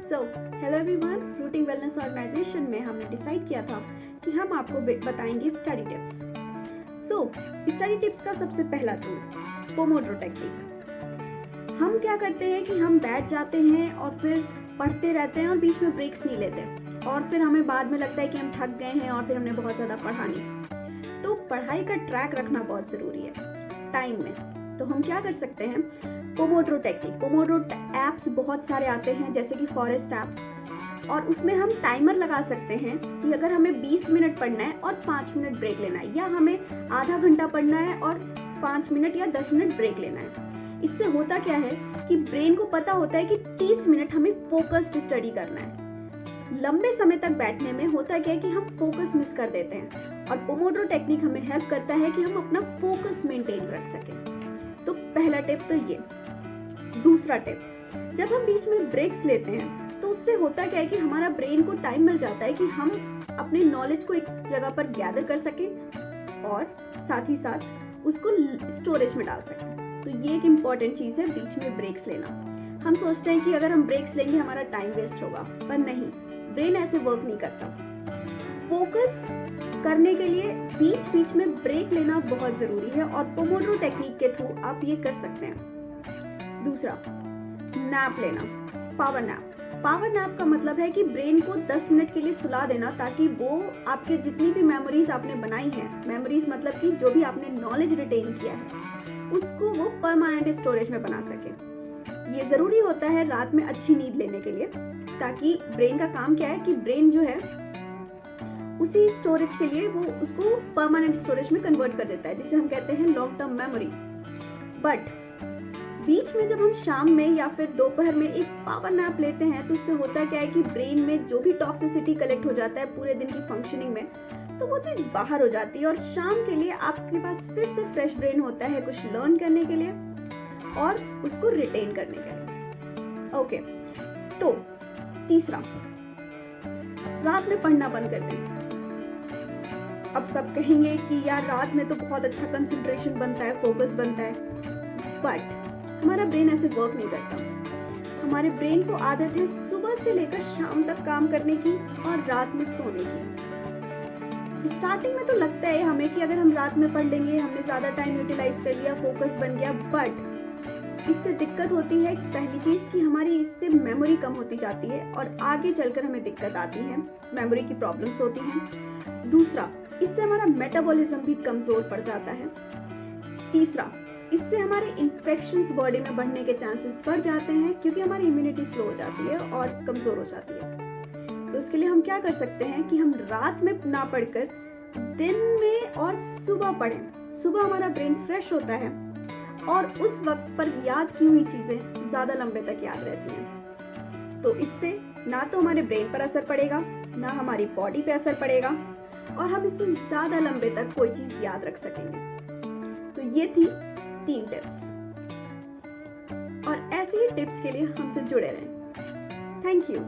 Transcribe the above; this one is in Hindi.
सो hello everyone, rooting wellness organization में हमने डिसाइड किया था कि हम आपको बताएंगे स्टडी टिप्स। स्टडी टिप्स का सबसे पहला टूल पोमोड्रो टेक्निक। हम क्या करते हैं कि हम बैठ जाते हैं और फिर पढ़ते रहते हैं और बीच में ब्रेक्स नहीं लेते और फिर हमें बाद में लगता है कि हम थक गए हैं और फिर हमने बहुत ज़्यादा पढ़ा नहीं। तो पढ़ाई का ट्रैक रखना बहुत ज़रूरी है टाइम में। तो हम क्या कर सकते हैं, पोमोड्रो टेक्निक। पोमोड्रो एप्स बहुत सारे आते हैं जैसे कि फॉरेस्ट ऐप, और उसमें हम टाइमर लगा सकते हैं कि अगर हमें 20 मिनट पढ़ना है और 5 मिनट ब्रेक लेना है, या हमें आधा घंटा पढ़ना है और 5 मिनट या 10 मिनट ब्रेक लेना है। इससे होता क्या है कि ब्रेन को पता होता है कि 30 मिनट हमें फोकस्ड स्टडी करना है। लंबे समय तक बैठने में होता क्या है कि हम फोकस मिस कर देते हैं, और पोमोड्रो टेक्निक हमें हेल्प करता है कि हम अपना फोकस मेंटेन रख सकें। तो पहला टिप तो ये। दूसरा टिप, जब हम बीच में ब्रेक्स लेते हैं तो उससे होता क्या है कि हमारा ब्रेन को टाइम मिल जाता है कि हम अपने नॉलेज को एक जगह पर गैदर कर सकें और साथ ही साथ उसको स्टोरेज में डाल सकें। तो ये एक इम्पॉर्टेंट चीज है, बीच में ब्रेक्स लेना। हम सोचते हैं कि अगर हम ब्रेक्स लेंगे हमारा टाइम वेस्ट होगा, पर नहीं, ब्रेन ऐसे वर्क नहीं करता। फोकस करने के लिए बीच बीच में ब्रेक लेना बहुत जरूरी है, और पोमोड्रो टेक्निक के थ्रू आप ये कर सकते हैं। दूसरा, नैप लेना, पावर नैप। पावर नैप का मतलब है कि ब्रेन को 10 मिनट के लिए सुला देना, ताकि वो आपके जितनी भी मेमोरीज आपने बनाई है, मेमोरीज मतलब कि जो भी आपने नॉलेज रिटेन किया है, उसको वो परमानेंट स्टोरेज में बना सके। ये जरूरी होता है रात में अच्छी नींद लेने के लिए, ताकि ब्रेन का काम क्या है कि ब्रेन जो है उसी स्टोरेज के लिए वो उसको परमानेंट स्टोरेज में कन्वर्ट कर देता है, जिसे हम कहते हैं लॉन्ग टर्म मेमोरी। बट बीच में जब हम शाम में या फिर दोपहर में एक पावर नैप लेते हैं तो उससे होता क्या है कि ब्रेन में जो भी टॉक्सिसिटी कलेक्ट हो जाता है पूरे दिन की फंक्शनिंग में, तो वो चीज बाहर हो जाती है, और शाम के लिए आपके पास फिर से फ्रेश ब्रेन होता है कुछ लर्न करने के लिए और उसको रिटेन करने के लिए। ओके, तो तीसरा, रात में पढ़ना बंद कर दें। अब सब कहेंगे कि यार रात में तो बहुत अच्छा कंसंट्रेशन बनता है, फोकस बनता है, बट हमारा ब्रेन ऐसे वर्क नहीं करता। हमारे ब्रेन को आदत है सुबह से लेकर शाम तक काम करने की और रात में सोने की। स्टार्टिंग में तो लगता है हमें कि अगर हम रात में पढ़ लेंगे हमने ज्यादा टाइम यूटिलाइज कर लिया, फोकस बन गया, बट इससे दिक्कत होती है। पहली चीज कि हमारी इससे मेमोरी कम होती जाती है और आगे चलकर हमें दिक्कत आती है, मेमोरी की प्रॉब्लम्स होती हैं। दूसरा, इससे हमारा मेटाबॉलिज्म भी कमजोर पड़ जाता है। तीसरा, इससे हमारे इन्फेक्शंस बॉडी में बढ़ने के चांसेस बढ़ जाते हैं, क्योंकि हमारी इम्यूनिटी स्लो हो जाती है और कमजोर हो जाती है। तो इसके लिए हम क्या कर सकते हैं कि हम रात में ना पढ़कर दिन में और सुबह पढ़ें। सुबह हमारा ब्रेन फ्रेश होता है और उस वक्त पर याद की हुई चीजें ज्यादा लंबे तक याद रहती हैं। तो इससे ना तो हमारे ब्रेन पर असर पड़ेगा, ना हमारी बॉडी पे असर पड़ेगा, और हम इससे ज्यादा लंबे तक कोई चीज याद रख सकेंगे। तो ये थी 3 टिप्स, और ऐसे ही टिप्स के लिए हमसे जुड़े रहें। Thank you.